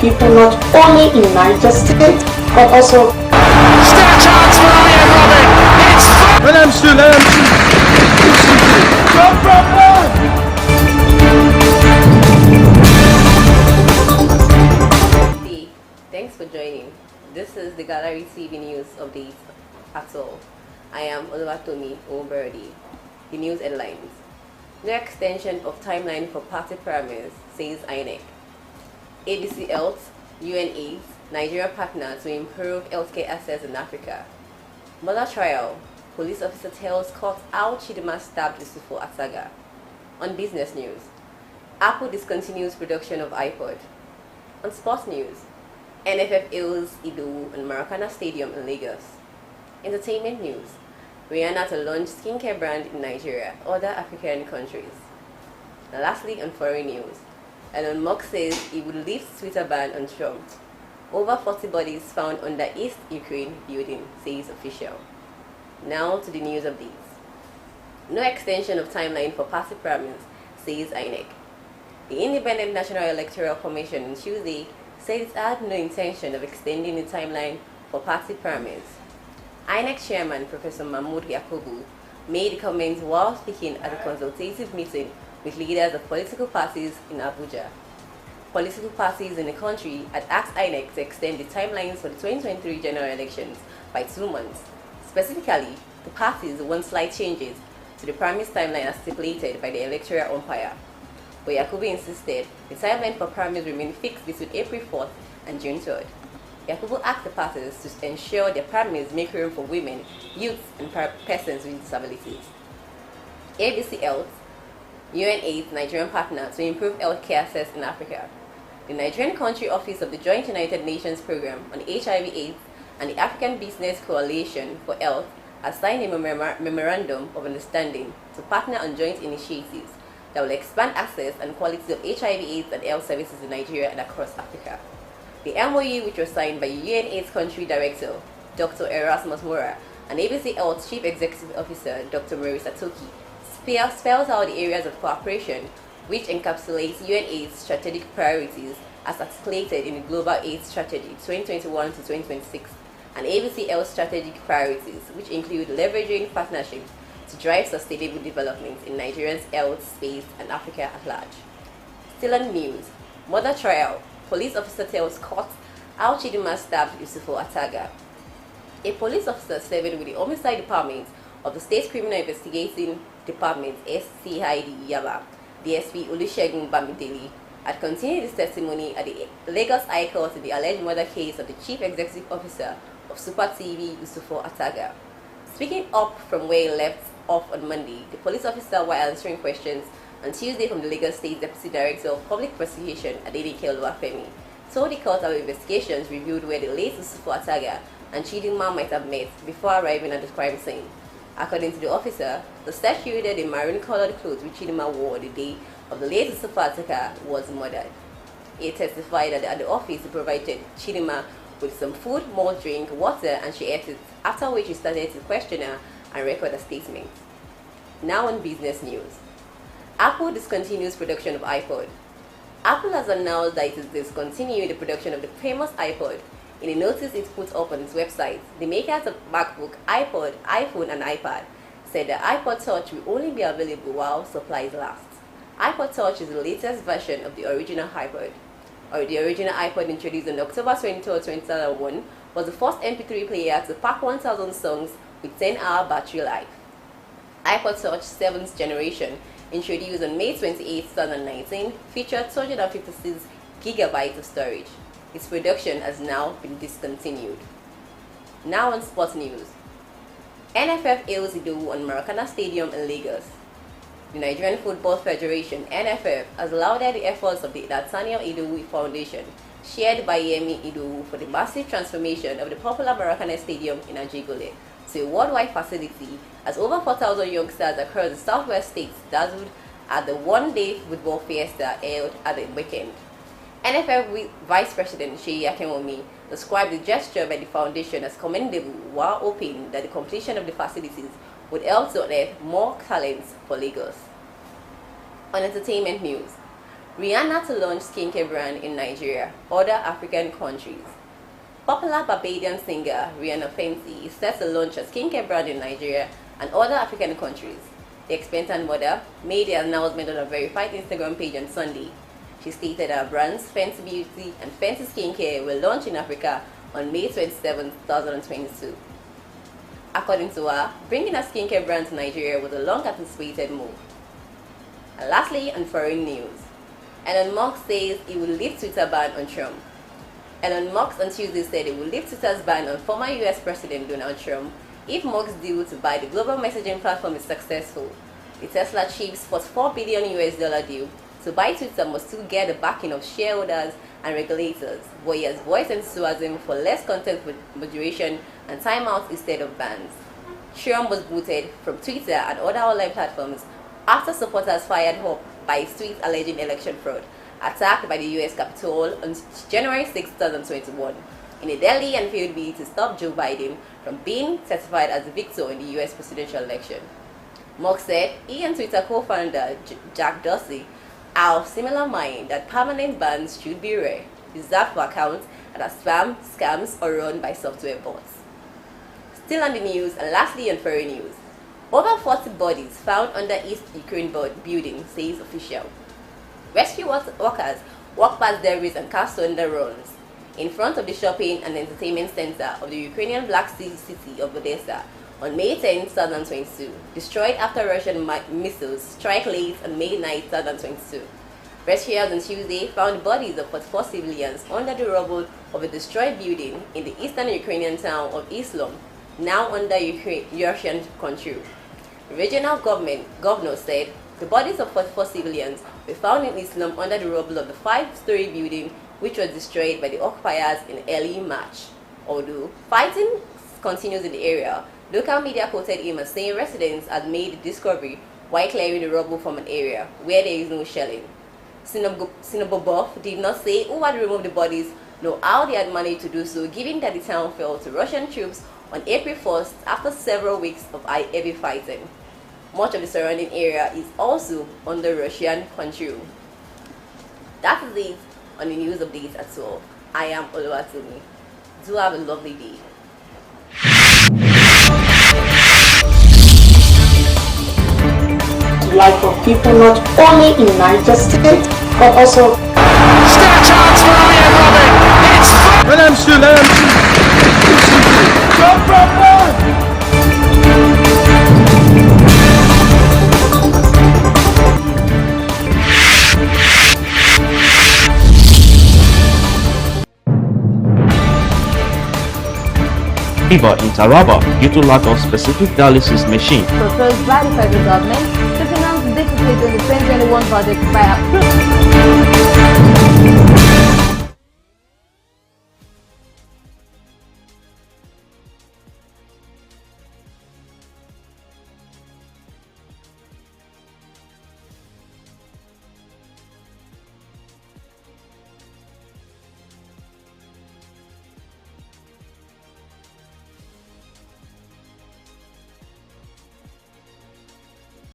people not only in Niger State but also. Still a chance for Iron Robin. It's Thanks for joining. This is the Gallery TV News Update at all. I am Oluwatomi Oberdi. The news headlines. No extension of timeline for party pyramids, says INEC. ABC Health, UNAIDS, Nigeria partner to improve healthcare access in Africa. Murder trial. Police officer tells court how Chidinma stabbed Usifo Ataga. On business news. Apple discontinues production of iPod. On sports news. NFF hails Ido and Maracana Stadium in Lagos. Entertainment news. Rihanna to launch skincare brand in Nigeria, other African countries. And lastly, on foreign news. Elon Musk says he would lift Twitter ban on Trump. Over 40 bodies found under East Ukraine building, says official. Now to the news of these. No extension of timeline for party pyramids, says INEC. The Independent National Electoral Commission on Tuesday said it had no intention of extending the timeline for party pyramids. INEC Chairman Professor Mahmoud Yakubu made the comments while speaking at a consultative meeting with leaders of political parties in Abuja. Political parties in the country had asked INEC to extend the timelines for the 2023 general elections by 2 months. Specifically, the parties want slight changes to the premise timeline as stipulated by the electoral umpire. But Yakubu insisted the timeline for primaries remain fixed between April 4th and June 3rd. Yakubu asked the parties to ensure their primaries make room for women, youths, and persons with disabilities. ABC Health, UNAIDS Nigerian partner to improve healthcare access in Africa. The Nigerian Country Office of the Joint United Nations Programme on HIV/AIDS and the African Business Coalition for Health has signed a memorandum of understanding to partner on joint initiatives that will expand access and quality of HIV/AIDS and health services in Nigeria and across Africa. The MOU, which was signed by UNAIDS Country Director Dr. Erasmus Mora and ABC Health Chief Executive Officer Dr. Marisa Toki, spells out the areas of cooperation which encapsulates UNAIDS strategic priorities as articulated in the Global AIDS Strategy 2021 to 2026 and ABC Health strategic priorities, which include leveraging partnerships to drive sustainable development in Nigeria's health space and Africa at large. Still on news, murder trial. Police officer tells court how Chidinma stabbed Usifo Ataga. A police officer serving with the Homicide Department of the State Criminal Investigating Department SCID Yaba, DSP Olusegun Bamidele, had continued his testimony at the Lagos High Court in the alleged murder case of the Chief Executive Officer of Super TV, Usifo Ataga. Speaking up from where he left off on Monday, the police officer, while answering questions on Tuesday from the Lagos State Deputy Director of Public Prosecution, Adeleke Oluwafemi, told the court that investigations revealed where the late Usifo Ataga and Chidinma might have met before arriving at the crime scene. According to the officer, the suspect wielded a maroon-colored clothes which Chidinma wore the day of the late Usifo Ataga was murdered. He testified that at the office he provided Chidinma with some food, malt drink, water, and she ate it, after which he started to question her and record a statement. Now on business news. Apple discontinues production of iPod. Apple has announced that it is discontinuing the production of the famous iPod. In a notice it put up on its website, the makers of MacBook, iPod, iPhone, and iPad said the iPod Touch will only be available while supplies last. iPod Touch is the latest version of the original iPod. The original iPod, introduced on October 23, 2001, was the first MP3 player to pack 1,000 songs with 10-hour battery life. iPod Touch 7th generation, introduced on May 28, 2019, featured 256 GB of storage. Its production has now been discontinued. Now on sports news. NFF hails Idowu on Maracana Stadium in Lagos. The Nigerian Football Federation, NFF, has lauded the efforts of the Nathaniel Idowu Foundation, shared by Yemi Idowu, for the massive transformation of the popular Maracana Stadium in Ajigole to a worldwide facility, as over 4,000 youngsters across the southwest states dazzled at the one-day football fiesta held at the weekend. NFF Vice President Sheyi Akinwumi described the gesture by the foundation as commendable, while hoping that the completion of the facilities would help to unearth more talents for Lagos. On entertainment news, Rihanna to launch skincare brand in Nigeria, other African countries. Popular Barbadian singer Rihanna Fenty is set to launch a skincare brand in Nigeria and other African countries. The expectant mother made the announcement on a verified Instagram page on Sunday. She stated her brands Fenty Beauty and Fenty Skincare will launch in Africa on May 27, 2022. According to her, bringing a skincare brand to Nigeria was a long-anticipated move. And lastly, on foreign news, Elon Musk says he will lift Twitter ban on Trump. Elon Musk on Tuesday said he will lift Twitter's ban on former US President Donald Trump if Musk's deal to buy the global messaging platform is successful. The Tesla chief's $44 billion deal to buy Twitter must still get the backing of shareholders and regulators, but he has voiced enthusiasm for less content moderation and timeouts instead of bans. Trump was booted from Twitter and other online platforms after supporters fired up by his tweets alleging election fraud, attacked by the US Capitol on January 6, 2021, in a deadly and failed bid to stop Joe Biden from being certified as the victor in the US presidential election. Musk said he and Twitter co-founder Jack Dorsey are of similar mind that permanent bans should be rare, reserved for accounts that are spam, scams, or run by software bots. Still on the news, and lastly on foreign news, over 40 bodies found under East Ukraine building, says official. Rescue workers walked past debris and cast on the runs in front of the shopping and entertainment center of the Ukrainian Black Sea city of Odessa on May 10, 2022, destroyed after Russian missiles strike late on May 9, 2022. Rescuers on Tuesday found bodies of 44 civilians under the rubble of a destroyed building in the eastern Ukrainian town of Islom, now under Russian control. The regional governor said the bodies of 44 civilians were found in Islam under the rubble of the 5-story building which was destroyed by the occupiers in early March. Although fighting continues in the area, local media quoted him as saying residents had made the discovery while clearing the rubble from an area where there is no shelling. Sinobobov did not say who had removed the bodies nor how they had managed to do so, given that the town fell to Russian troops on April 1st after several weeks of heavy fighting. Much of the surrounding area is also under Russian control. That is it on the news updates at 12. I am Oluwatomi. Do have a lovely day. The life of people not only in Niger State, but also Still a chance for Iron Robin. It's Let him shoot, let him shoot. Jump, run, run. Fever in Taraba due to lack of specific dialysis machine. Proposed by the federal government to finance deficit in the 2021 budget by